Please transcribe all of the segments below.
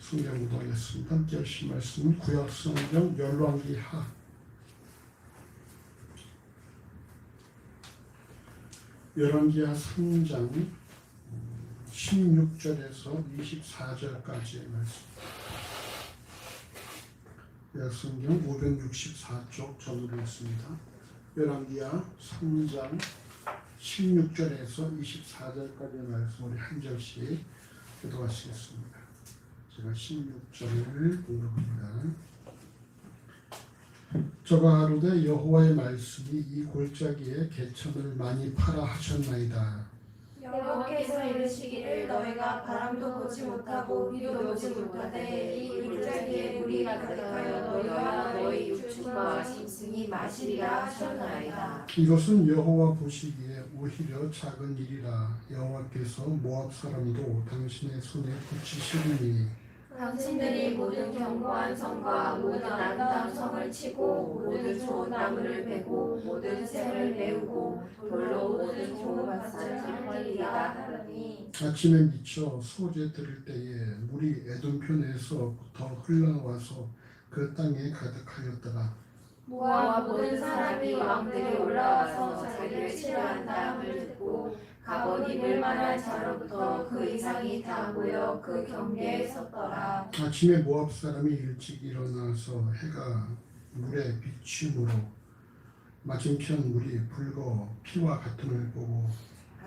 성경 묵상하겠습니다. 함께 하실 말씀은 구약 성경 열왕기하 3장 16절에서 24절까지의 말씀. 구약 성경 564쪽 전으로 있습니다. 열왕기하 3장 16절에서 24절까지의 말씀 우리 한 절씩 기도하시겠습니다. 제가 16절을 읽어봅니다. 저가 하루되 여호와의 말씀이 이 골짜기에 개천을 많이 파라 하셨나이다. 여호와께서 이르시기를 너희가 바람도 보지 못하고 비도 보지 못하되 이 골짜기에 물이 가득하여 너희와 너희 육축과 짐승이 마시리라 하셨나이다. 이것은 여호와 보시기에 오히려 작은 일이라. 여호와께서 모압 사람도 당신의 손에 붙이시리니 당신들이 모든 견고한 성과 모든 아름다운 성을 치고 모든 좋은 나무를 베고 모든 샘을 메우고 돌로 모든 좋은 밭을 헐리리라 하더니 아침에 미쳐 소재 들을 때에 물이 에돔편에서부터 흘러와서 그 땅에 가득하였더라. 모압 모든 사람이 왕들이 올라와서 자기를 치료한 다음을 듣고 갑옷 입을 만한 자로부터 그 이상이 다 모여 그 경계에 섰더라. 아침에 모압 사람이 일찍 일어나서 해가 물에 비침으로 맞은편 물이 붉어 피와 같음을 보고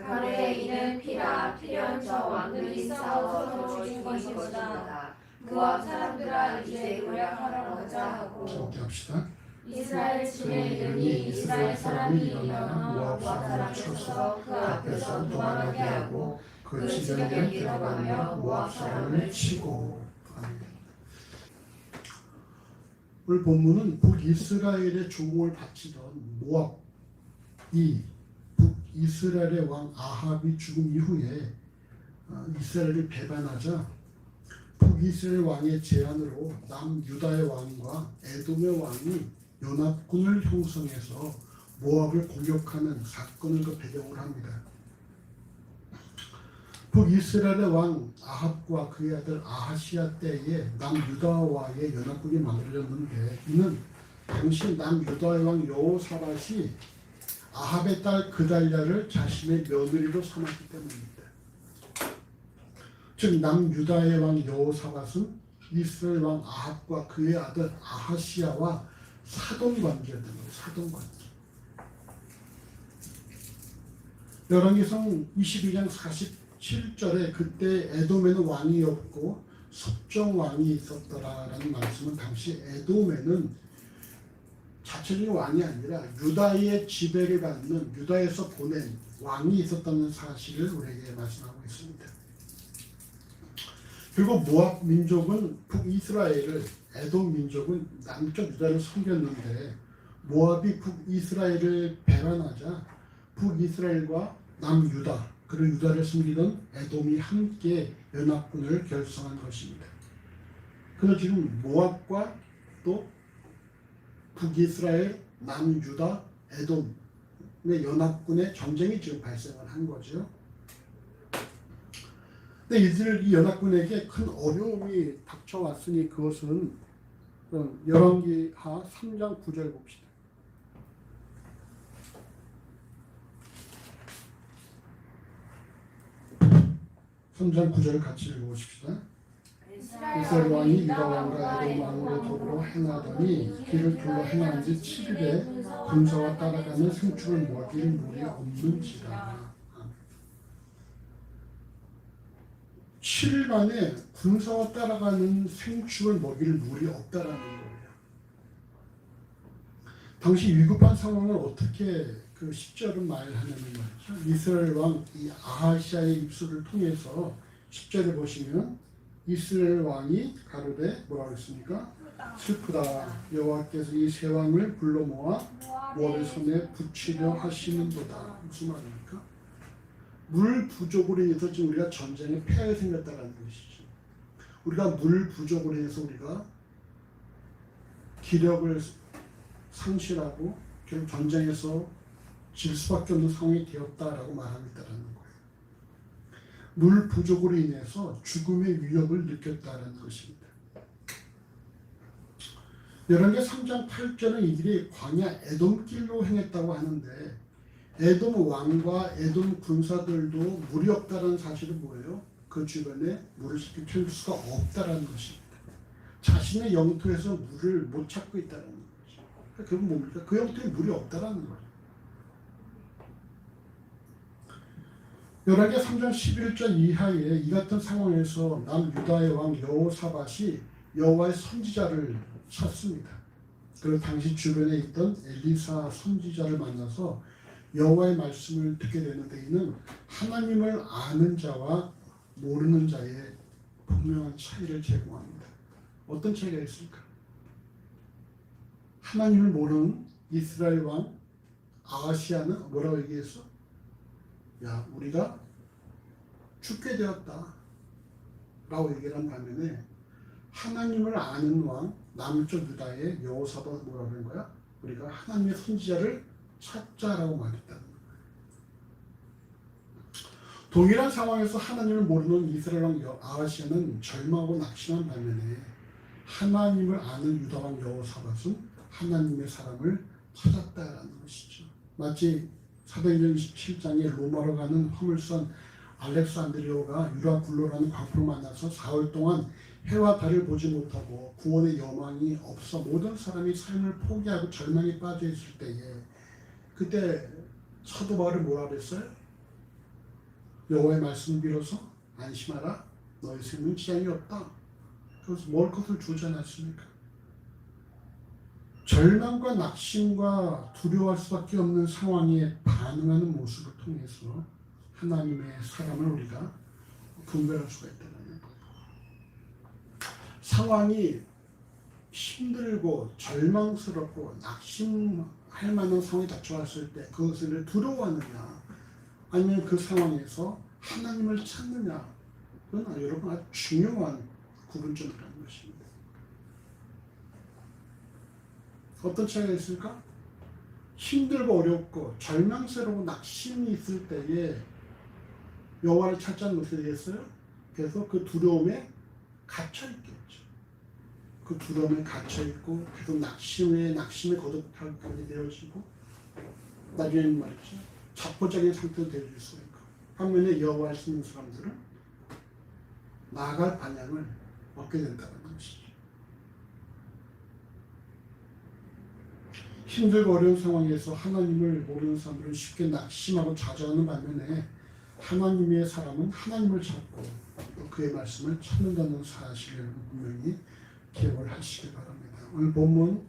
가로에 이는 피라 필연 저 왕들이 싸워서 죽인 것이다. 모압 사람들아 이제 요약하러 가자 하고 함께 합시다. 이스라엘 진에 이르니 이스라엘 사람이 일어나 모압 사람을 쳐서 그 앞에서 도망하게 하고 그 지경에 들어가며 모압 사람을 치고. 오늘 본문은 북이스라엘의 조공을 바치던 모압이 북이스라엘의 왕 아합이 죽은 이후에 이스라엘을 배반하자 북이스라엘 왕의 제안으로 남유다의 왕과 에돔의 왕이 연합군을 형성해서 모압을 공격하는 사건을 그 배경으로 합니다. 북이스라엘의 왕 아합과 그의 아들 아하시아 때에 남유다와의 연합군이 만들어졌는데 이는 당시 남유다의 왕 여호사밧이 아합의 딸 그달랴를 자신의 며느리로 삼았기 때문입니다. 즉 남유다의 왕 여호사밧은 이스라엘 왕 아합과 그의 아들 아하시아와 사돈관계였던 거예요. 사돈관계. 열왕기상 22장 47절에 그때 에돔에는 왕이 없고 섭정 왕이 있었더라라는 말씀은 당시 에돔에는 자체적인 왕이 아니라 유다의 지배를 받는 유다에서 보낸 왕이 있었다는 사실을 우리에게 말씀하고 있습니다. 그리고 모압 민족은 북이스라엘을 에돔 민족은 남쪽 유다를 섬겼는데 모압이 북이스라엘을 배반하자 북이스라엘과 남유다 그리고 유다를 섬기던 에돔이 함께 연합군을 결성한 것입니다. 그래서 지금 모압과 또 북이스라엘, 남유다, 에돔의 연합군의 전쟁이 지금 발생을 한 거죠. 근데 이 연합군에게 큰 어려움이 닥쳐왔으니 그것은 열왕기하 3장 9절 봅시다. 3장 9절을 같이 읽어보십시다. 이스라엘 왕이 유다 왕과 에돔 왕으로 더불어 행하더니 길을 둘러 행한 지 7일에 군사와 따라가는 생축을 먹일 물이 없는지라. 7일 만에 군사와 따라가는 생축을 먹일 물이 없다라는 거예요. 당시 위급한 상황을 어떻게 그 10절은 말하냐는 말이죠. 이스라엘 왕 이 아하시아의 입술을 통해서 10절을 보시면 이스라엘 왕이 가로되 뭐라고 했습니까? 슬프다. 여호와께서 이 세 왕을 불러 모아 모압의 손에 붙이려 하시는도다. 무슨 말입니까? 물 부족으로 인해서 지금 우리가 전쟁에 패하게 생겼다는 것이죠. 우리가 물 부족으로 인해서 우리가 기력을 상실하고 결국 전쟁에서 질 수밖에 없는 상황이 되었다라고 말하고 있다는 거예요. 물 부족으로 인해서 죽음의 위협을 느꼈다는 것입니다. 열왕기 3장 8절은 이들이 광야 에돔길로 행했다고 하는데 에돔 왕과 에돔 군사들도 물이 없다는 사실은 뭐예요? 그 주변에 물을 쉽게 채울 수가 없다는 것입니다. 자신의 영토에서 물을 못 찾고 있다는 거죠. 그건 뭡니까? 그 영토에 물이 없다는 거예요. 열왕기 3장 11절 이하에 이 같은 상황에서 남유다의 왕 여호사밧이 여호와의 선지자를 찾습니다. 그리고 당시 주변에 있던 엘리사 선지자를 만나서 여호와의 말씀을 듣게 되는데 이는 하나님을 아는 자와 모르는 자의 분명한 차이를 제공합니다. 어떤 차이가 있을까? 하나님을 모르는 이스라엘 왕 아하시아는 뭐라고 얘기했어? 야, 우리가 죽게 되었다 라고 얘기를 한 반면에 하나님을 아는 왕 남쪽 유다의 여호사밧 뭐라고 하는 거야? 우리가 하나님의 선지자를 찾자라고 말했다는 거야. 동일한 상황에서 하나님을 모르는 이스라엘 왕 아하시아는 절망하고 낙심한 반면에 하나님을 아는 유다 왕 여호사밧은 하나님의 사람을 찾았다라는 것이죠. 마치 사도행전 27장에 로마로 가는 화물선 알렉산드리오가 유라굴로라는 광포를 만나서 4월 동안 해와 달을 보지 못하고 구원의 여망이 없어 모든 사람이 삶을 포기하고 절망에 빠져 있을 때에 그때 사도 바울이 뭐라 그랬어요? 여호와의 말씀을 빌어서 안심하라 너희 생명 지장이 없다. 그래서 먹을 것을 주지 않았습니까? 절망과 낙심과 두려워할 수밖에 없는 상황에 반응하는 모습을 통해서 하나님의 사람을 우리가 분별할 수가 있다는 거예요. 상황이 힘들고 절망스럽고 낙심할 만한 상황이 닥쳐왔을 때 그것을 두려워하느냐 아니면 그 상황에서 하나님을 찾느냐 그건 여러분 아주 중요한 구분점이라는 것입니다. 어떤 차이가 있을까? 힘들고 어렵고 절망스러운 낙심이 있을 때에 여호와를 찾자는 어떻게 되겠어요? 그래서 그 두려움에 갇혀있겠죠. 그 두려움에 갇혀있고 계속 낙심에 거듭하게 되어지고 나중에는 말이죠. 자포자기한 상태로 되어질 수가 있고 반면에 여호와를 쓰는 사람들은 나아갈 방향을 얻게 된다는 것이죠. 힘들고 어려운 상황에서 하나님을 모르는 사람들은 쉽게 낙심하고 좌절하는 반면에 하나님의 사람은 하나님을 찾고 또 그의 말씀을 찾는다는 사실을 분명히 기억을 하시기 바랍니다. 오늘 본문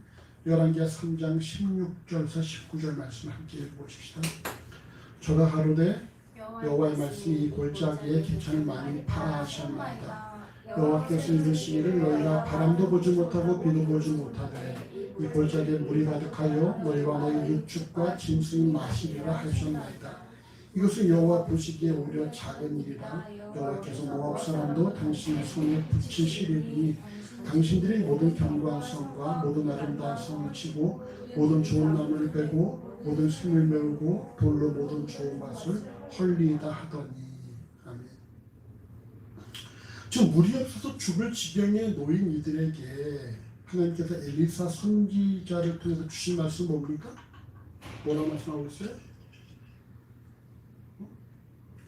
열왕기 3장 16절에서 19절 말씀을 함께 읽어보십시다. 저가 가로되 여호와의 말씀이 이 골짜기에 개천을 많이 파라 하셨나이다. 여호와께서 이르시기를 너희가 바람도 보지 못하고 비도 보지 못하되 이 골짜기에 물이 가득하여 너희와 너희 육축과 짐승이 마시리라 하셨나이다. 이것은 여호와 보시기에 오히려 작은 일이라. 여호와께서 모압 사람도 당신의 손에 붙이시리니 당신들이 모든 견고한 성과 모든 아름다운 성을 치고 모든 좋은 나무를 베고 모든 샘을 메우고 돌로 모든 좋은 것을 헐리이다 하더니. 아멘. 지금 물이 없어서 죽을 지경에 놓인 이들에게 하나님께서 엘리사 선지자를 통해서 주신 말씀 뭡니까? 뭐라고 말씀하고 있어요?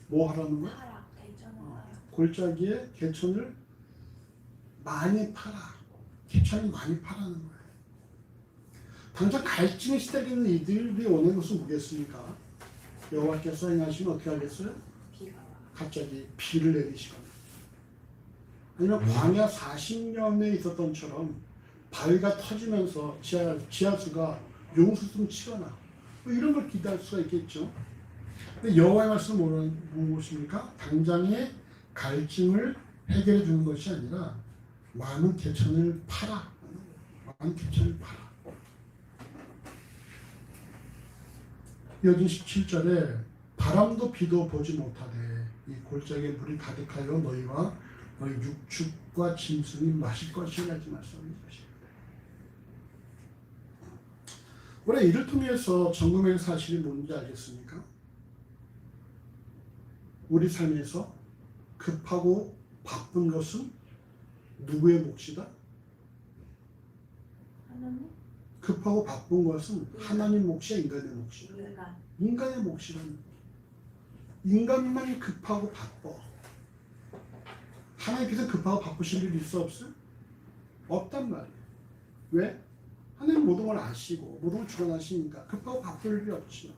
뭐 하라는 거야? 골짜기에 개천을 많이 팔아. 개천이 많이 파라는 거예요. 당장 갈증에 시달리는 이들이 원하는 것은 뭐겠습니까? 여호와께서 행하시면 어떻게 하겠어요? 갑자기 비를 내리시거나 아니면 광야 40년에 있었던처럼 바위가 터지면서 지하수가 용수좀 치거나 뭐 이런 걸 기대할 수가 있겠죠. 근데 여호와의 말씀은 무엇입니까? 당장의 갈증을 해결해 주는 것이 아니라 많은 개천을 팔아. 많은 개천을 팔아. 여기 17절에 바람도 비도 보지 못하되 이 골짜기에 물이 가득하여 너희와 너희 육축과 짐승이 마실 것이라고 말씀하는 것입니다. 우리가 이를 통해서 점검의 사실이 뭔지 알겠습니까? 우리 삶에서 급하고 바쁜 것은 누구의 몫이다? 하나님? 급하고 바쁜 것은 하나님 몫이야, 인간의 몫이야? 인간. 인간의 몫이라는 거야. 인간만 급하고 바빠. 하나님께서 급하고 바쁘실 일 있어 없어? 없단 말이에요. 왜? 하나님 모든 걸 아시고 모든 걸 주관하시니까 급하고 바쁠 일이 없지요.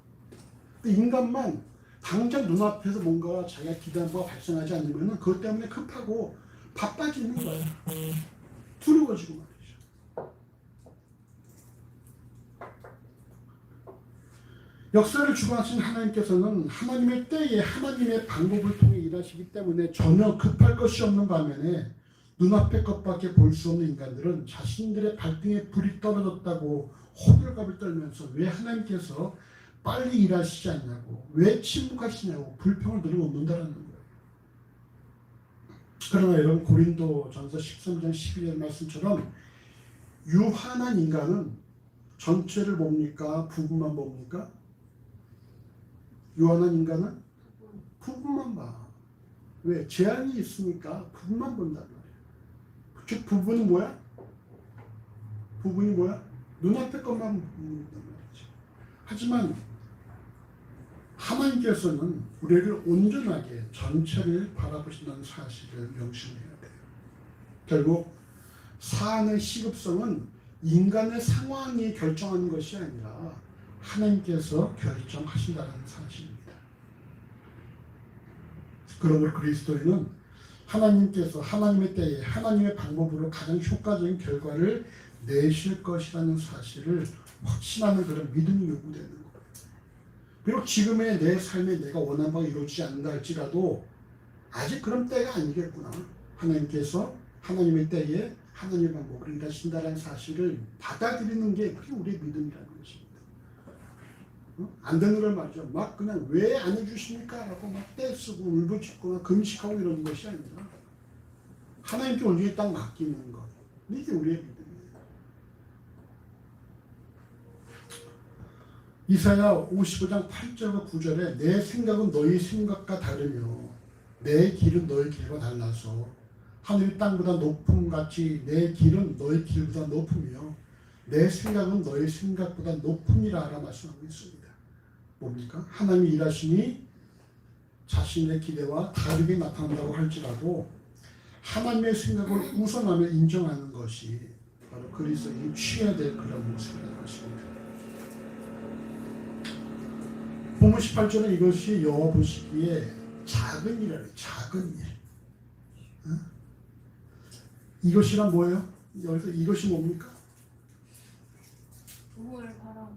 인간만 당장 눈앞에서 뭔가 자기가 기대한 바가 발생하지 않으면 그것 때문에 급하고 바빠지는 거예요. 두려워지고 말이죠. 역사를 주관하신 하나님께서는 하나님의 때에 하나님의 방법을 통해 일하시기 때문에 전혀 급할 것이 없는 반면에 눈앞의 것밖에 볼 수 없는 인간들은 자신들의 발등에 불이 떨어졌다고 호들갑을 떨면서 왜 하나님께서 빨리 일하시지 않냐고, 왜 침묵하시냐고 불평을 늘고 놓는다는 거예요. 그러나 여러분, 고린도 전서 13장 12절 말씀처럼 유한한 인간은 전체를 봅니까? 부분만 봅니까? 유한한 인간은 부분만 봐. 왜? 제한이 있으니까 부분만 본단 말이에요. 즉 부분은 뭐야? 부분이 뭐야? 눈앞의 것만 본단 말이죠. 하지만 하나님께서는 우리를 온전하게 전체를 바라보신다는 사실을 명심해야 돼요. 결국 사안의 시급성은 인간의 상황이 결정하는 것이 아니라 하나님께서 결정하신다는 사실입니다. 그러므로 그리스도인은 하나님께서 하나님의 때에 하나님의 방법으로 가장 효과적인 결과를 내실 것이라는 사실을 확신하는 그런 믿음이 요구되는 거예요. 비록 지금의 내 삶에 내가 원하는 바가 이루어지지 않는다 할지라도 아직 그런 때가 아니겠구나. 하나님께서 하나님의 때에 하나님의 방법으로 일하신다는 사실을 받아들이는 게 그게 우리의 믿음이라는 것입니다. 안 되는 걸 말이죠. 막 그냥 왜 안 해주십니까? 라고 막 떼쓰고 울부짖거나 금식하고 이러는 것이 아니라 하나님께 온전히 딱 맡기는 것. 이게 우리의 믿음이에요. 이사야 55장 8절과 9절에 내 생각은 너희 생각과 다르며 내 길은 너희 길과 달라서 하늘이 땅보다 높음같이 내 길은 너희 길보다 높으며 내 생각은 너희 생각보다 높음이라 하라 말씀하고 있습니다. 뭡니까? 하나님이 일하시니 자신의 기대와 다르게 나타난다고 할지라도 하나님의 생각을 우선하며 인정하는 것이 바로 그리스도인이 취해야 될 그런 모습이라는 것입니다. 본문 18절은 이것이 여호와 보시기에 작은 일이래요. 작은 일. 어? 이것이란 뭐예요? 여기서 이것이 뭡니까? 우물 바라보는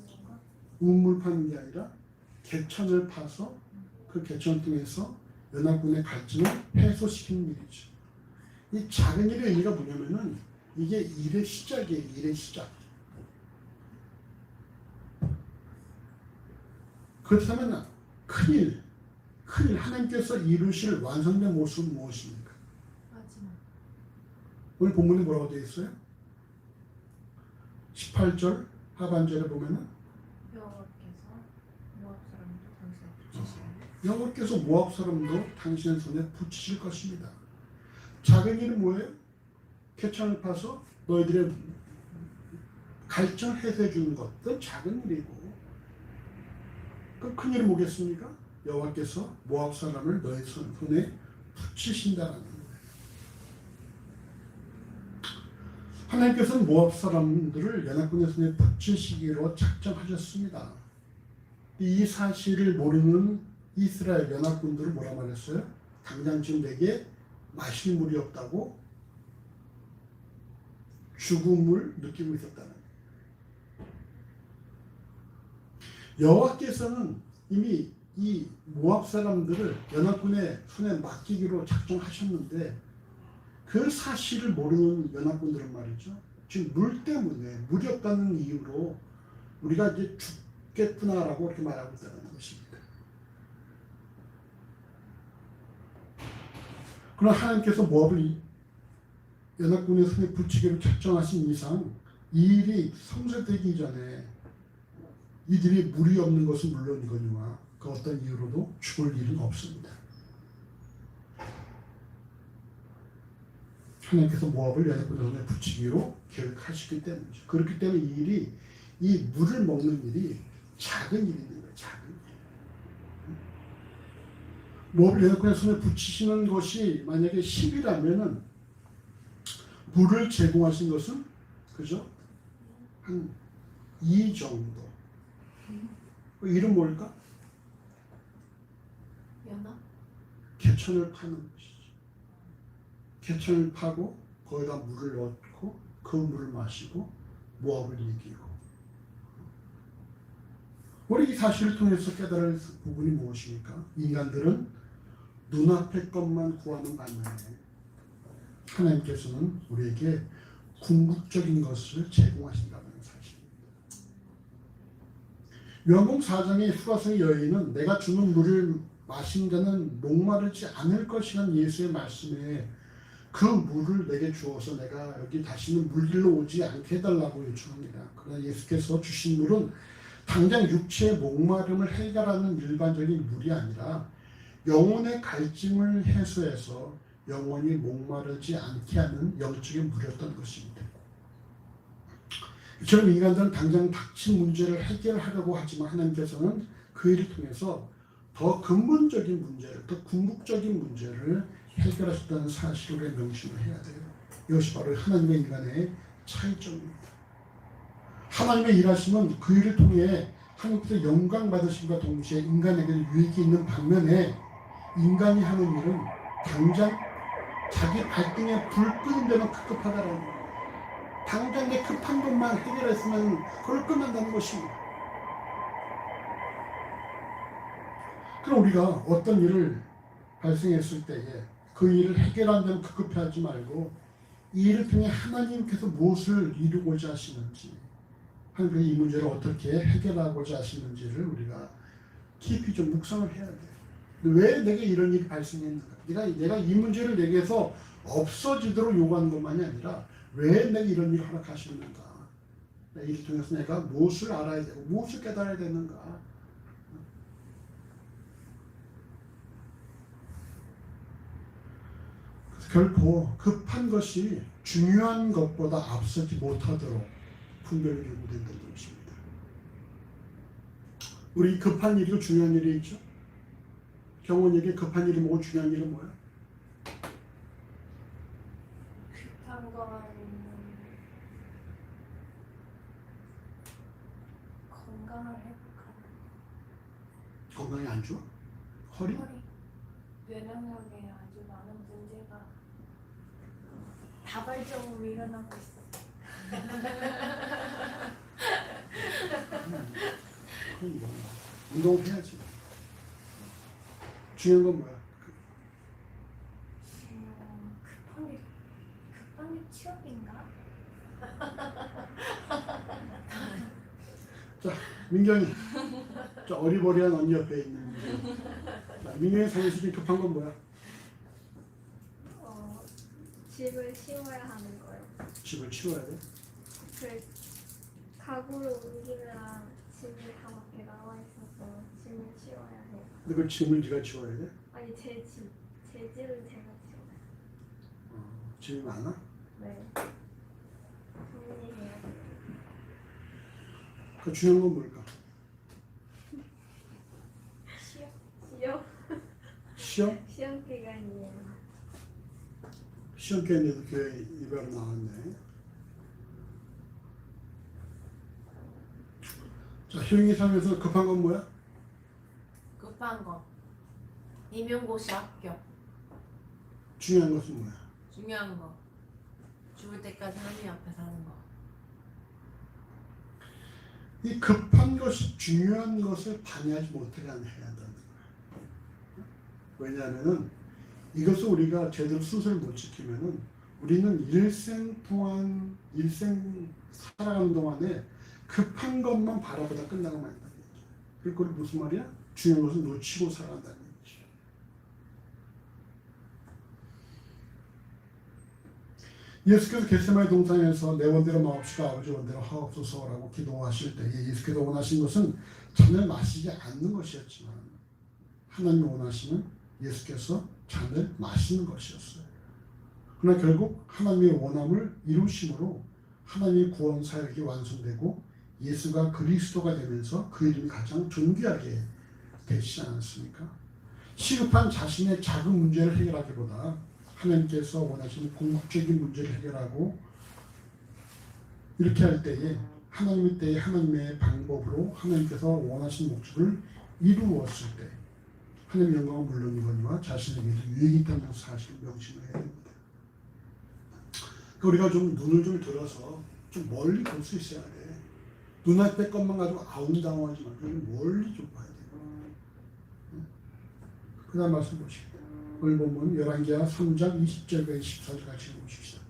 건가? 우물 파는 게 아니라 개천을 파서 그 개천 통해서 연합군의 갈증을 해소시키는 일이죠. 이 작은 일의 의미가 뭐냐면은 이게 일의 시작이에요. 일의 시작. 그렇다면 큰일 하나님께서 이루실 완성된 모습은 무엇입니까? 마지막. 오늘 본문에 뭐라고 되어 있어요? 18절 하반절에 보면은 여호와께서 모압 사람도 당신의 손에 붙이실 것입니다. 작은 일은 뭐예요? 개천을 파서 너희들의 갈증을 해소해 주는 것. 그건 작은 일이고, 그 큰 일은 뭐겠습니까? 여호와께서 모압 사람을 너희 손에 붙이신다는 거예요. 하나님께서는 모압 사람들을 연합군의 손에 붙이시기로 작정하셨습니다. 이 사실을 모르는 이스라엘 연합군들은 뭐라 말했어요? 당장 지금 내게 마실 물이 없다고 죽음을 느끼고 있었다는 거예요. 여호와께서는 이미 이 모압 사람들을 연합군의 손에 맡기기로 작정하셨는데 그 사실을 모르는 연합군들은 말이죠. 지금 물 때문에 물이 없다는 이유로 우리가 이제 죽겠구나라고 이렇게 말하고 있다는 것입니다. 그러나 하나님께서 모압을 연합군의 손에 붙이기로 작정하신 이상 이 일이 성사되기 전에 이들이 물이 없는 것은 물론이거니와 그 어떤 이유로도 죽을 일은 없습니다. 하나님께서 모압을 여덟 손에 붙이기로 계획하시기 때문이죠. 그렇기 때문에 이 일이, 이 물을 먹는 일이 작은 일이 있는 거예요. 작은 일. 모압을 여덟 손에 붙이시는 것이 만약에 10이라면은 물을 제공하신 것은 그죠? 한 2 정도. 그 이름 뭘까? 연어? 개천을 파는 것이죠. 개천을 파고 거기다 물을 넣고 그 물을 마시고 모압을 이기고. 우리 이 사실을 통해서 깨달을 부분이 무엇입니까? 인간들은 눈앞의 것만 구하는 반면에 하나님께서는 우리에게 궁극적인 것을 제공하신다는 사실입니다. 요한복음 4장의 수가성의 여인은 내가 주는 물을 마신 자는 목마르지 않을 것이라는 예수의 말씀에 그 물을 내게 주어서 내가 여기 다시는 물길로 오지 않게 해달라고 요청합니다. 그러나 예수께서 주신 물은 당장 육체의 목마름을 해결하는 일반적인 물이 아니라 영혼의 갈증을 해소해서 영원히 목마르지 않게 하는 영적인 물이었던 것입니다. 이처럼 인간들은 당장 닥친 문제를 해결하려고 하지만 하나님께서는 그 일을 통해서 더 근본적인 문제를, 더 궁극적인 문제를 해결하셨다는 사실을 명심을 해야 돼요. 이것이 바로 하나님과 인간의 차이점입니다. 하나님의 일하심은 그 일을 통해 하나님께서 영광 받으심과 동시에 인간에게 유익이 있는 반면에 인간이 하는 일은 당장 자기 발등에 불 끄는 데만 급급하다라는 거예요. 당장 내 급한 것만 해결했으면 그걸 끝난다는 것입니다. 그럼 우리가 어떤 일을 발생했을 때에 그 일을 해결한다면 급급해하지 말고 이 일을 통해 하나님께서 무엇을 이루고자 하시는지, 하나님께서 이 문제를 어떻게 해결하고자 하시는지를 우리가 깊이 좀 묵상을 해야 돼요. 왜 내게 이런 일이 발생했는가? 내가 이 문제를 내게서 없어지도록 요구하는 것만이 아니라 왜 내게 이런 일을 허락하시는가? 이 일을 통해서 내가 무엇을 알아야 되고 무엇을 깨달아야 되는가? 결코 급한 것이 중요한 것보다 앞서지 못하도록 분별이 요구된다는 것입니다. 우리 급한 일이고 중요한 일이 있죠. 경원에게 급한 일이 뭐고 중요한 일은 뭐야? 급한 건 건강을 회복하는. 건강이 안 좋아? 허리? 면역력에 아주 많은 문제가 다발적으로 일어나고 있어. 그럼 뭐 운동을 해야지. 중요한 건 뭐야? 급한 게 취업인가? 자, 민경이. 저 어리버리한 언니 옆에 있는 민경이. 자, 민경이 상식이 급한 건 뭐야? 집을 치워야 하는 거예요. 집을 치워야 돼? 그 가구를 옮기느라 짐이 다 밖에 나와 있어서 짐을 치워야 해요. 근데 그 짐을 네가 치워야 돼? 아니 제 집, 제 집을 제가 치워요. 짐이 많아? 네. 정리해요. 그 중요한 건 뭘까? 시험? 시험? 시험 기간이에요. 시험 기간에도 교회 이별로 나왔네. 자, 효영이 삶에서 급한 건 뭐야? 급한 거. 임용고시 합격. 중요한 것은 뭐야? 중요한 거. 죽을 때까지 하나님 앞에 사는 거. 이 급한 것이 중요한 것을 방해하지 못하게 해야 한다는 거야. 왜냐하면은 이것을 우리가 제대로 순서를 못 지키면은 우리는 일생 살아가는 동안에 급한 것만 바라보다 끝나고 만다는 얘기야. 그리고 무슨 말이야? 중요한 것을 놓치고 살아간다는 얘기지. 예수께서 겟세마네 동산에서 내 원대로 마옵시고 아버지 원대로 하옵소서라고 기도하실 때 예수께서 원하신 것은 잔을 마시지 않는 것이었지만 하나님이 원하시는 예수께서 잔을 마시는 것이었어요. 그러나 결국 하나님의 원함을 이루심으로 하나님의 구원 사역이 완성되고 예수가 그리스도가 되면서 그 이름이 가장 존귀하게 되시지 않았습니까? 시급한 자신의 작은 문제를 해결하기보다 하나님께서 원하시는 궁극적인 문제를 해결하고 이렇게 할 때에 하나님의 때에 하나님의 방법으로 하나님께서 원하시는 목적을 이루었을 때 하나님의 영광은 물론이거니와 자신에게도 유익이 있다는 사실을 명심해야 됩니다. 우리가 좀 눈을 좀 들어서 좀 멀리 볼 수 있어야 돼. 눈앞의 것만 가지고 아웅다웅하지 말고 좀 멀리 좀 봐야 돼. 그 다음 말씀 보십시오. 오늘 본문 11기하 3장 20절과 24절 같이 보십시다.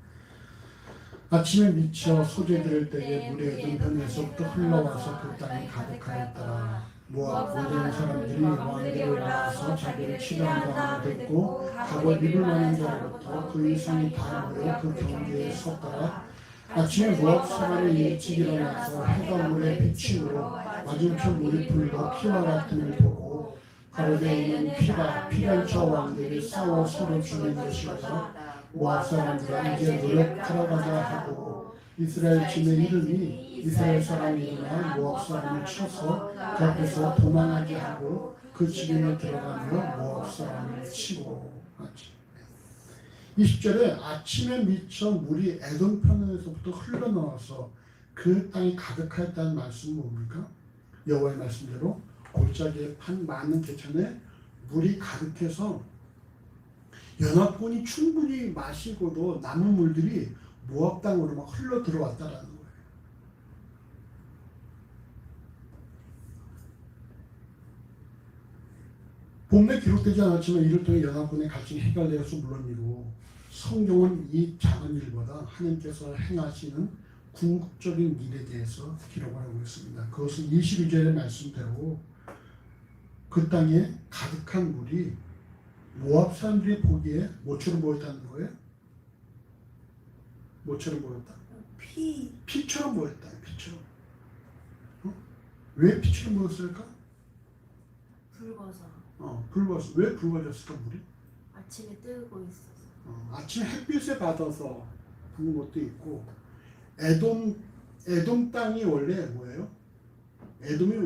아침에 미쳐 소재 들을 때에 물의 동편에서부터 흘러와서 그 땅이 가득하였더라. 모압 모든 사람들이 왕에게 올라와서 자기를 치료한다고 듣고 갑을 입을 만한 자로부터 그의 손이 다 모여 그 경계에 섰더라. 아침에 모압 사람이 일찍 일어나서 해가 물에 비침으로 맞은편 물이 불고 피와 같음을 보고 가로되 이는 피란처 왕들이 싸워 서로 죽인 것이어서 모압 사람들아 이제 노력하러 가자 하고 이스라엘 짐의 이름이 이스라엘 사람이 일어나 모압 사람을 쳐서 그 앞에서 도망하게 하고 그 지경에 들어가며 모압 사람을 치고 하지. 20절에 아침에 미쳐 물이 에돔 편에서부터 흘러나와서 그 땅이 가득하였다는 말씀은 뭡니까? 여호와의 말씀대로 골짜기에 판 많은 개천에 물이 가득해서 연합군이 충분히 마시고도 남은 물들이 모압 땅으로 막 흘러 들어왔다라는 거예요. 본문에 기록되지 않았지만 이를 통해 연합군의 갈증이 해결되어서 물론이고 성경은 이 작은 일보다 하나님께서 행하시는 궁극적인 일에 대해서 기록을 하고 있습니다. 그것은 22절의 말씀대로 그 땅에 가득한 물이 모압 사람들이 보기에 뭐처럼 보였다는 거예요? 뭐처럼 보였다? 피처럼 보였다. 피처럼. 왜 피처럼 보였을까? 붉어서. 붉어서. 왜 붉어졌을까 물이? 아침에 뜨고 있어서. 아침 햇빛에 받아서 부은 것도 있고 에돔 땅이 원래 뭐예요? 에돔이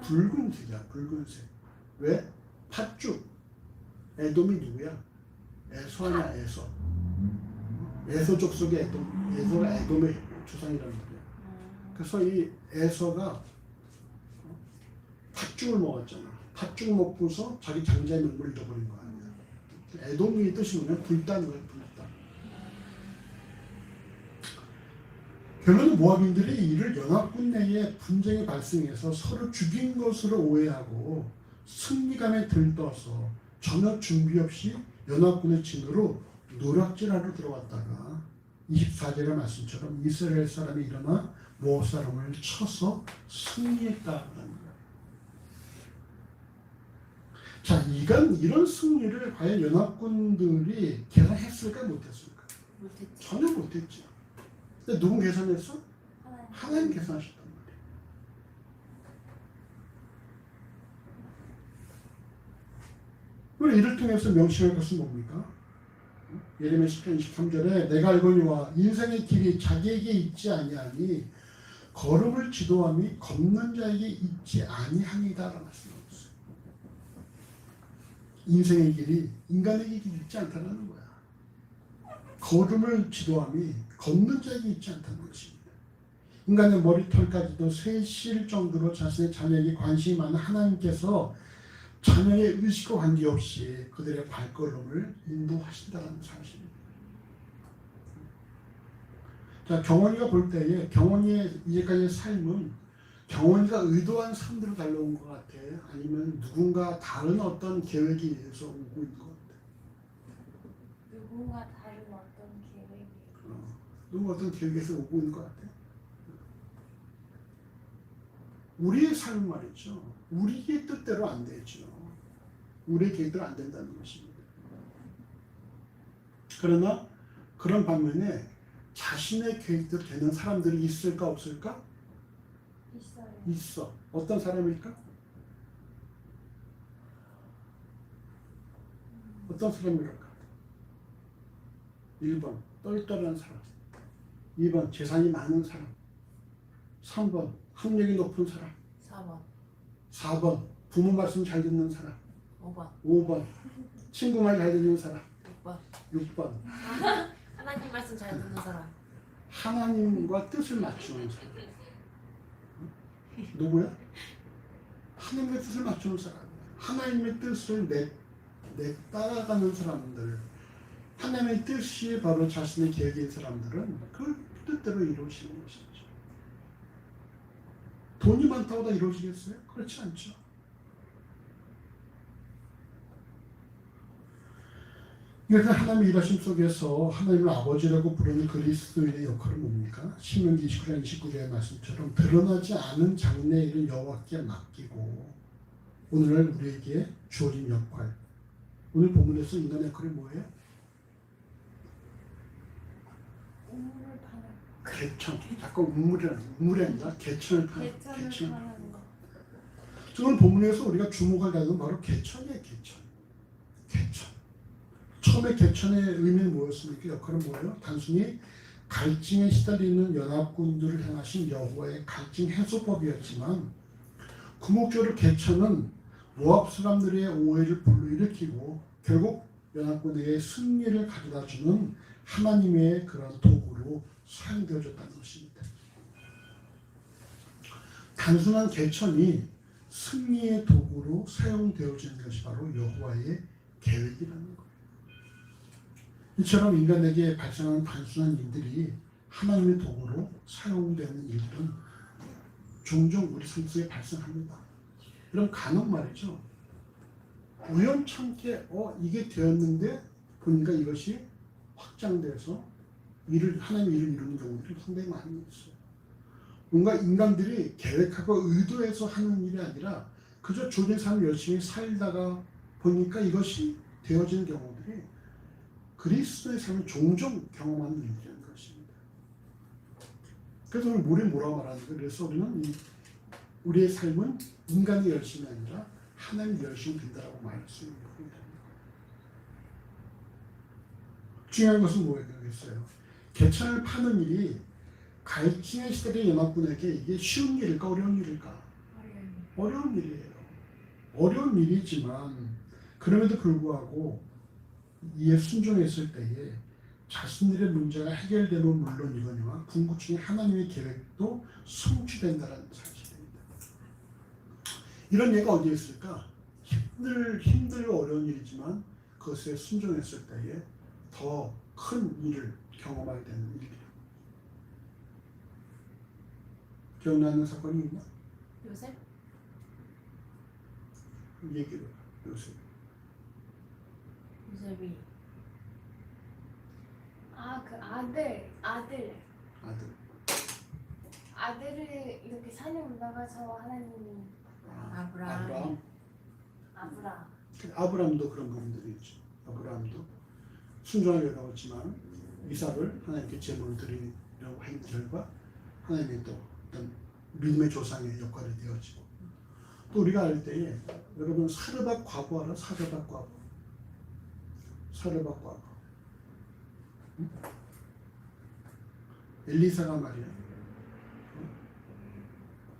붉은색이야. 붉은색. 왜? 팥죽. 에돔이 누구야? 에서냐 에서. 에서 족속의 에돔. 에서가 에돔의 조상이라는 거야. 그래서 이 에서가 팥죽을 먹었잖아. 팥죽 먹고서 자기 장자의 명분을 잃어버린 거 아니야. 에돔의 뜻이 뭐냐? 불다는 거야. 불다. 결론은 모압인들이 이를 연합군 내에 분쟁이 발생해서 서로 죽인 것으로 오해하고 승리감에 들떠서 전혀 준비 없이 연합군의 진으로 노략질하러 들어왔다가 24절의 말씀처럼 이스라엘 사람이 일어나 모압 사람을 쳐서 승리했다는 거예요. 자, 이런 승리를 과연 연합군들이 계산했을까 못했을까? 못했지. 전혀 못했죠. 근데 누구 계산했어? 하나님 계산하셨단 말이에요. 그럼 이를 통해서 명심할 것은 뭡니까? 예레미야 10편 23절에 내가 알거니와 인생의 길이 자기에게 있지 아니하니 걸음을 지도함이 걷는 자에게 있지 아니하니다라는 말씀을 했어요. 인생의 길이 인간에게 있지 않다는 거야. 걸음을 지도함이 걷는 자에게 있지 않다는 것입니다. 인간의 머리털까지도 세실 정도로 자신의 자녀에게 관심이 많은 하나님께서 자녀의 의식과 관계없이 그들의 발걸음을 인도하신다는 사실입니다. 자, 경원이가 볼 때에 경원이의 이제까지의 삶은 경원이가 의도한 삶대로 달려온 것 같아? 아니면 누군가 다른 어떤 계획에 의해서 오고 있는 것 같아? 누군가 다른 어떤 계획이 누군가 어떤 계획에서 오고 있는 것 같아? 우리의 삶은 말이죠. 우리의 뜻대로 안 되죠. 우리의 계획대로 안 된다는 것입니다. 그러나 그런 반면에 자신의 계획대로 되는 사람들이 있을까 없을까? 있어요. 있어. 어떤 사람일까? 어떤 사람일까? 1번 똘똘한 사람, 2번 재산이 많은 사람, 3번 학력이 높은 사람, 4번, 4번 부모 말씀 잘 듣는 사람, 5번, 5번 친구 말 잘 듣는 사람, 6번. 6번 하나님 말씀 잘 듣는 사람. 하나님과 뜻을 맞추는 사람. 누구야? 하나님의 뜻을 맞추는 사람. 하나님의 뜻을 따라가는 사람들. 하나님의 뜻이 바로 자신의 계획인 사람들은 그 뜻대로 이루어지는 것이죠. 돈이 많다고 다 이루어지겠어요? 그렇지 않죠. 그래서 하나님의 일하심 속에서 하나님을 아버지라고 부르는 그리스도인의 역할은 뭡니까? 신명기 29장 29절의 말씀처럼 드러나지 않은 장래의 일을 여호와께 맡기고 오늘날 우리에게 주어진 역할. 오늘 본문에서 인간의 역할이 뭐예요? 우물을 파는 개천. 자꾸 우물이 아니라 개천을 파는 개천을 개천. 파는 거. 오늘 본문에서 우리가 주목할 단어는 바로 개천이에요. 개천. 처음에 개천의 의미는 뭐였습니까? 역할은 뭐예요? 단순히 갈증에 시달리는 연합군들을 향하신 여호와의 갈증 해소법이었지만 구목적으로 개천은 모압 사람들의 오해를 불러일으키고 결국 연합군에게 승리를 가져다주는 하나님의 그런 도구로 사용되어졌다는 것입니다. 단순한 개천이 승리의 도구로 사용되어지는 것이 바로 여호와의 계획이라는 거예요. 이처럼 인간에게 발생하는 단순한 일들이 하나님의 도구로 사용되는 일들은 종종 우리 삶 속에 발생합니다. 그럼 간혹 말이죠. 우연찮게 이게 되었는데 보니까 이것이 확장돼서 하나님의 일을 이루는 경우들이 상당히 많이 있어요. 뭔가 인간들이 계획하고 의도해서 하는 일이 아니라 그저 조직 삶을 열심히 살다가 보니까 이것이 되어지는 경우들이 그리스도의 삶을 종종 경험하는 일이라는 것입니다. 그래서 오늘 우리는 뭐라고 말하는가? 그래서 우리는 우리의 삶은 인간의 열심이 아니라 하나님의 열심이 된다고 말할 수 있는 겁니다. 중요한 것은 뭐겠어요? 개천을 파는 일이 갈증의 시대의 연합군에게 이게 쉬운 일일까 어려운 일일까? 어려운 일이에요. 어려운 일이지만 그럼에도 불구하고 이에 순종했을 때에 자신들의 문제가 해결되면 물론이거니와 궁극적인 하나님의 계획도 성취된다는 사실입니다. 이런 예가 어디에 있을까? 힘들고 어려운 일이지만 그것에 순종했을 때에 더 큰 일을 경험하게 되는 일이에요. 기억나는 사건이 있나? 요셉? 얘기를 요셉. 요셉이 그 아들을 이렇게 산에 올라가서 하나님이 아브라함. 아브라함도 그런 부분들이 있죠. 아브라함도 순종하려고 했지만 이삭을 하나님께 제물을 드리려고 한 결과 하나님이 또 어떤 믿음의 조상의 역할이 되어지고 또 우리가 알 때에 여러분 사르밧 과부 알아? 사르밧 과부. 응? 엘리사가 말이야.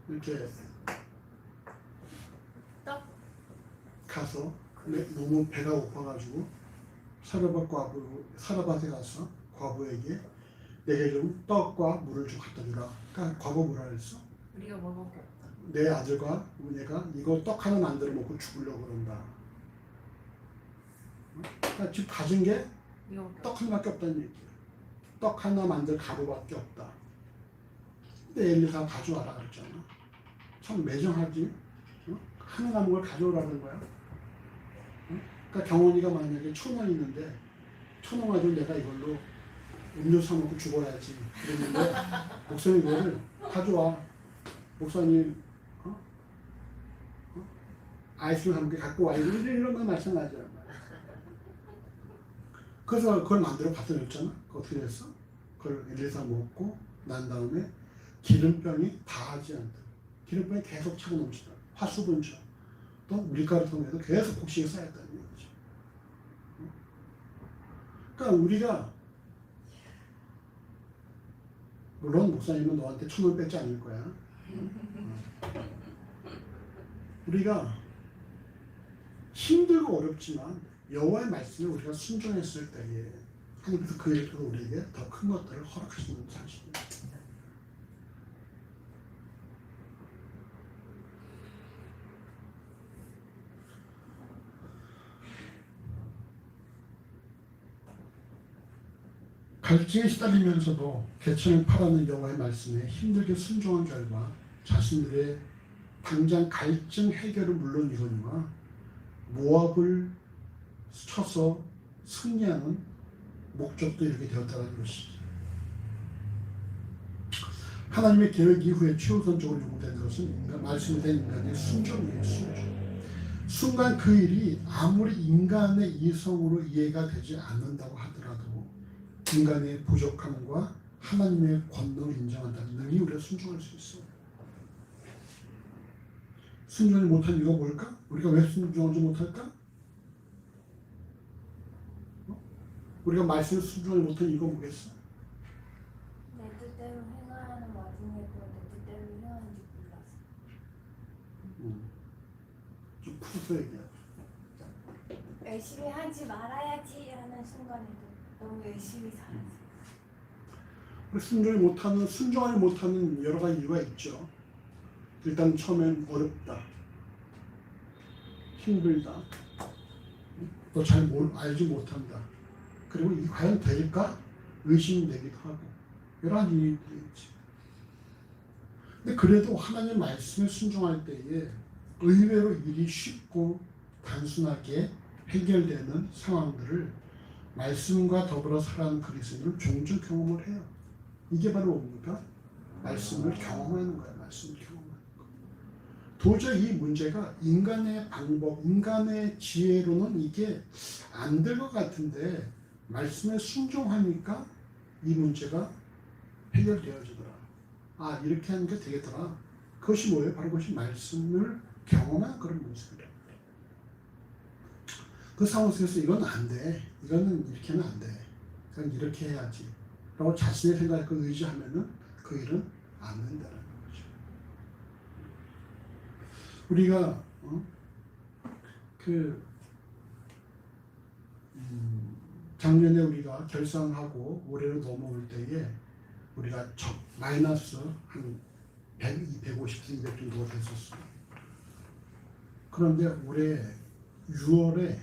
이렇게 가서 너무 배가 고파가지고 사르밧에 가서 과부에게 내게 좀 떡과 물을 좀 갖다 주라. 그러니까 과부 뭐라 그랬어? 우리가 먹을 게 없다. 내 아들과 내가 이거 떡 하나 만들어 먹고 죽으려고 그런다. 그러니까 지금 가진 게 떡 하나밖에 없다는 얘기야. 떡 하나 만들 가루밖에 없다. 근데 엘리사가 가져와라 그랬잖아. 참 매정하지. 하나 남은 걸 가져오라는 거야. 그러니까 경원이가 만약에 1,000원 있는데 1,000원 가지고 내가 이걸로 음료 사먹고 죽어야지. 그랬는데 목사님 이거를 가져와. 목사님 아이스크림 함께 갖고 와. 이런 거 마찬가지란 말이야. 그래서 그걸 만들어 갖다 줬잖아. 그거 어떻게 됐어? 그걸 엘리사 먹고 난 다음에 기름병이 다하지 않다. 기름병이 계속 차고 넘치다. 화수분처럼. 또 밀가루 통해서 계속 곡식이 쌓였다는 얘기죠. 그러니까 우리가 물론 목사님은 너한테 1,000원 뺏지 않을 거야. 우리가 힘들고 어렵지만 여호와의 말씀에 우리가 순종했을 때에 하나님께서 그 일을 통해 우리에게 더 큰 것들을 허락하시는 사실입니다. 갈증에 시달리면서도 개천을 파라는 여호와의 말씀에 힘들게 순종한 결과 자신들의 당장 갈증 해결은 물론이거니와 모압을 쳐서 승리하는 목적도 이렇게 되었다는 것이죠. 하나님의 계획 이후에 최우선적으로 요구되는 것은 말씀에 대한 인간의 순종이에요. 순간 그 일이 아무리 인간의 이성으로 이해가 되지 않는다고 하더라도 인간의 부족함과 하나님의 권능을 인정한다는 능히 우리가 순종할 수 있어요. 순종을 못한 이유가 뭘까? 우리가 왜 순종하지 못할까? 우리가 말씀을 순종을 못한 이유가 뭐겠어? 내 뜻대로 행하는 와중에도 내 뜻대로 행하는지 몰랐어. 좀 풀어서 얘기해. 열심히 하지 말아야지 하는 순간에도 너무 열심히 살았어. 순종하지 못하는 여러 가지 이유가 있죠. 일단 처음엔 어렵다, 힘들다, 또 잘 알지 못한다. 그리고 이 과연 될까? 의심이 되기도 하고 여러 가지 이유들이 있지. 근데 그래도 하나님 말씀에 순종할 때에 의외로 일이 쉽고 단순하게 해결되는 상황들을 말씀과 더불어 살아가는 그리스도인은 종종 경험을 해요. 이게 바로 뭡니까? 말씀을 경험하는 거예요. 말씀을 경험하는 거. 도저히 이 문제가 인간의 방법, 인간의 지혜로는 이게 안 될 것 같은데 말씀에 순종하니까 이 문제가 해결되어지더라. 아, 이렇게 하는 게 되겠더라. 그것이 뭐예요? 바로 그것이 말씀을 경험한 그런 모습이라. 그 상황 속에서 이건 안 돼. 이거는 이렇게 하면 안 돼. 그냥 이렇게 해야지. 라고 자신의 생각을 의지하면은 그 일은 안 된다는 거죠. 우리가 작년에 우리가 결산하고 올해로 넘어올 때에 우리가 마이너스 한 100, 150, 200 정도가 됐었어요. 그런데 올해 6월에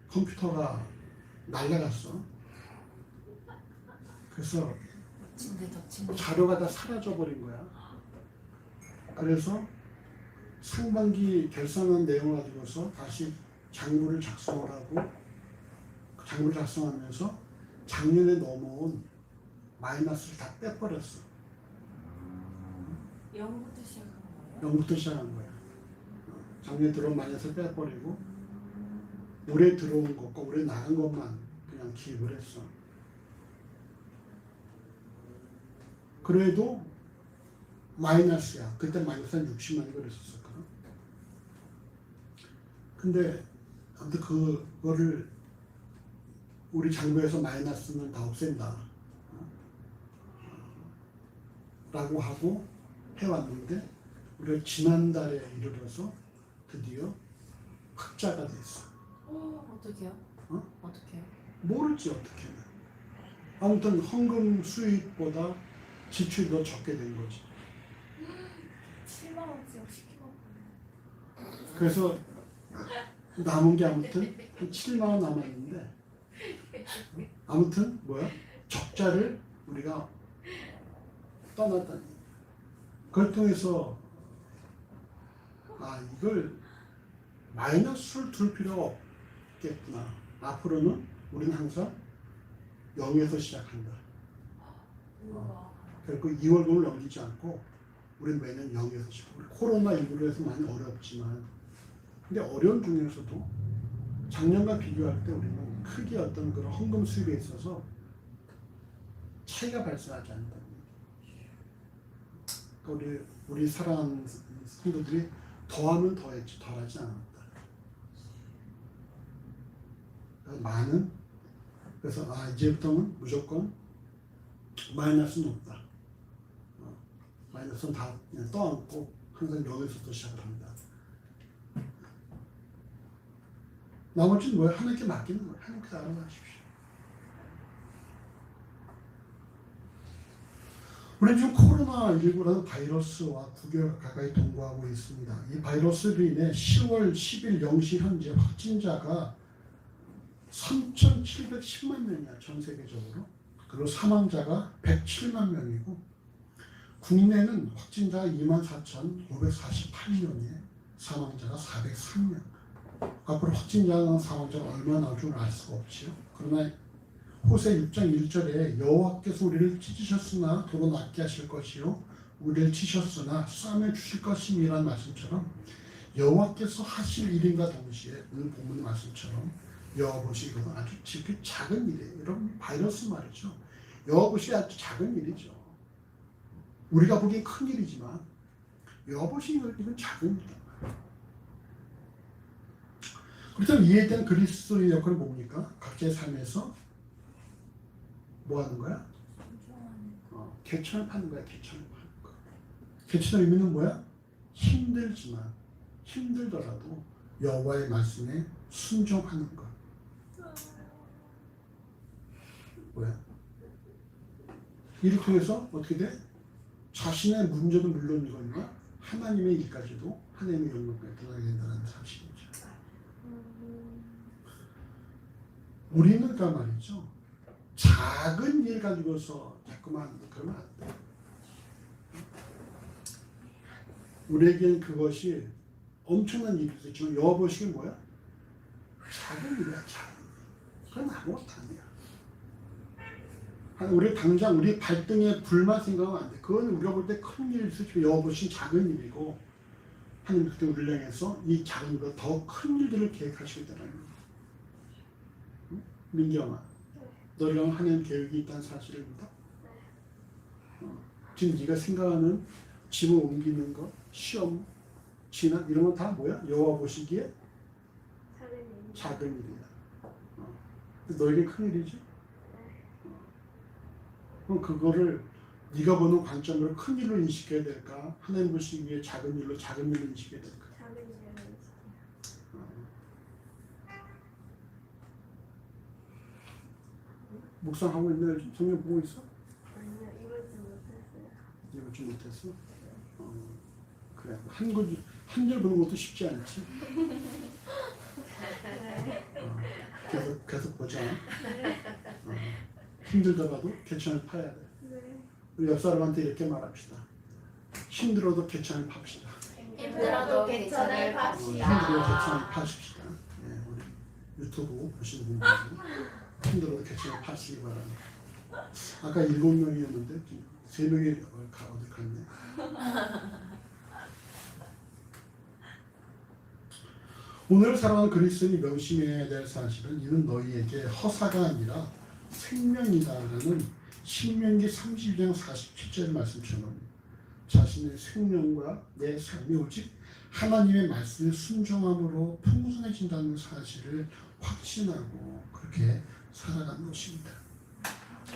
컴퓨터가 날라갔어. 그래서 자료가 다 사라져버린 거야. 그래서 상반기 결산한 내용을 가지고서 다시 장부를 작성을 하고 장부를 작성하면서 작년에 넘어온 마이너스를 다 빼버렸어. 0부터 시작한 거예요? 0부터 시작한 거야. 작년에 들어온 마이너스를 빼버리고 올해 들어온 것과 올해 나간 것만 그냥 기입을 했어. 그래도 마이너스야. 그때 마이너스 한 60만이 그랬었거든. 근데 아무튼 그거를 우리 장부에서 마이너스는 다 없앤다 라고 하고 해왔는데 우리가 지난달에 이르러서 드디어 흑자가 됐어. 어떻게요? 어떻게요? 모르지 어떻게. 아무튼 헌금 수입보다 지출이 더 적게 된 거지. 7만 원씩 시키고. 그래서 남은 게 아무튼 한 7만 원 남았는데 아무튼 뭐야? 적자를 우리가 떠났다니. 그걸 통해서 아, 이걸 마이너스를 둘 필요가 없겠구나. 앞으로는 우리는 항상 0에서 시작한다. 그리고 2월금을 넘기지 않고 우리는 매년 0에서 시작합니다. 코로나19로 해서 많이 어렵지만 근데 어려운 중에서도 작년과 비교할 때 우리는 크게 어떤 그런 헌금 수입에 있어서 차이가 발생하지 않는다. 그러니까 우리 사랑하는 성도들이 더하면 더했지 덜하지 않았다. 그래서 이제부터는 무조건 마이너스는 없다. 마이너스는 다 그냥 떠안고 항상 여기서부터 시작을 합니다. 나머지는 뭐예요? 하나님께 맡기는 거예요. 하나님께서 알아서 하십시오. 우리 지금 코로나19라는 바이러스와 9개월 가까이 동거하고 있습니다. 이 바이러스로 인해 10월 10일 0시 현재 확진자가 3,710만 명이야, 전 세계적으로. 그리고 사망자가 107만 명이고, 국내는 확진자가 24,548명에 사망자가 403명. 앞으로 확진자나 사망자가 얼마나 나올 줄 알 수가 없지요. 그러나 호세 6장 1절에 여호와께서 우리를 찢으셨으나 도로 낫게 하실 것이요 우리를 치셨으나 싸매 주실 것임이라는 말씀처럼 여호와께서 하실 일인가 동시에 오늘 본문의 말씀처럼 여호와보시 이것은 아주 작은 일이에요. 여러분 바이러스 말이죠. 여호와보시 아주 작은 일이죠. 우리가 보기엔 큰 일이지만 여호와보시 이건 작은 일이다. 그렇다면 이에 대한 그리스도의 역할은 뭡니까? 각자의 삶에서 뭐 하는 거야? 개천을 파는 거야. 개천을 파는 거. 개천의 의미는 뭐야? 힘들지만 힘들더라도 여호와의 말씀에 순종하는 것. 뭐야? 이를 통해서 어떻게 돼? 자신의 문제도 물론이거니와 하나님의 일까지도 하나님의 영광까지 드러나게 된다는 사실이죠. 우리는 그러니까 말이죠. 작은 일 가지고서 자꾸만 그러면 안 돼. 우리에게는 그것이 엄청난 일이 있지만 여호와보시기엔 뭐야? 작은 일이야, 작은 일. 그건 아무것도 아니야. 우리 당장 우리 발등에 불만 생각하면 안 돼. 그건 우리가 볼 때 큰 일일 수 있지만 여호와보시기엔 작은 일이고 하나님 그때 우리를 향해서 이 작은 일보다 더 큰 일들을 계획하시고 있다는 거예요. 민경아, 너랑 하나님 계획이 있다는 사실을 믿어? 지금 네가 생각하는 집을 옮기는 것, 시험, 진학 이런 건 다 뭐야? 여호와 보시기에 작은 일이야. 너에게 큰 일이지? 그럼 그거를 네가 보는 관점으로 큰 일로 인식해야 될까? 하나님 보시기에 작은 일로 인식해야 될까? 묵상하고 있는 요즘 성경 보고 있어? 아니요, 이거지 못했어요. 이거 못했어? 그래 한 절 보는 것도 쉽지 않지. 계속 보자. 힘들더라도 개천을 파야 돼. 네. 우리 옆 사람한테 이렇게 말합시다. 힘들어도 개천을 팝시다. 힘들어도 개천을 팝시다. 힘들어도 개천을 파십시다. 네, 우리 유튜브 보시는 분들 힘들어도 개천을 파시기 바랍니다. 아까 7명이었는데 3명이 어디 갔네. 오늘 살아가는 그리스도인이 명심해야 될 사실은 이는 너희에게 허사가 아니라 생명이다라는 신명기 32장 47절 말씀처럼 자신의 생명과 내 삶이 오직 하나님의 말씀에 순종함으로 풍성해진다는 사실을 확신하고 그렇게 살아가는 것입니다.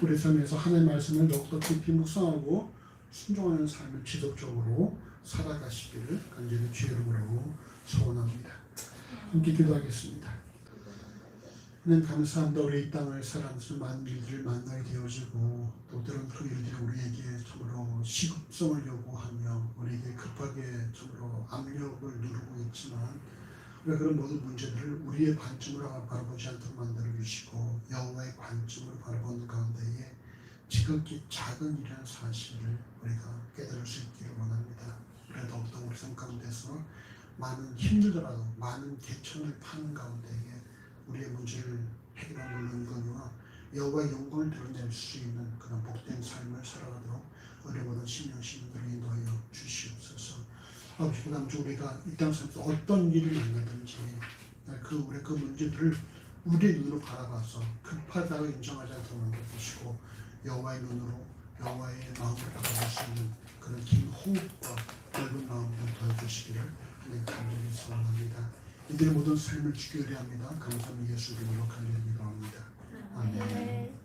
우리 삶에서 하나님의 말씀을 더욱더 깊이 묵상하고 순종하는 삶을 지속적으로 살아가시기를 간절히 주의 이름으로 소원합니다. 함께 기도하겠습니다. 하나님 감사합니다. 우리 이 땅을 살아가면서 많은 일들을 만나게 되어지고 또 때로는 그 일들이 우리에게 참으로 시급성을 요구하며 우리에게 급하게 참으로 압력을 누르고 있지만 우리가 그런 모든 문제들을 우리의 관점으로 바라보지 않도록 만들어 주시고 여호와의 관점으로 바라보는 가운데에 지극히 작은 일이라는 사실을 우리가 깨달을 수 있기를 원합니다. 그래도 더욱더 우리 삶 가운데서 많은 힘들더라도 많은 개천을 파는 가운데에 우리의 문제를 해결하는 물론이거니와 여호와의 영광을 드러낼 수 있는 그런 복된 삶을 살아가도록 어려운 신령신들을 인도하여 주시옵소서. 아버지 그다음 주 우리가 이 땅 속에서 어떤 일을 만나든지 우리 그 문제들을 우리의 눈으로 바라봐서 급하다고 인정하지 않도록 만들어주시고 여호와의 눈으로 여호와의 마음을 바라볼 수 있는 그런 긴 호흡과 넓은 마음을 더해주시기를 하나님 간절히 소원합니다. 이들의 모든 삶을 주께 의뢰합니다. 감사합니다. 예수 이름으로 간절히 기도합니다. 아멘.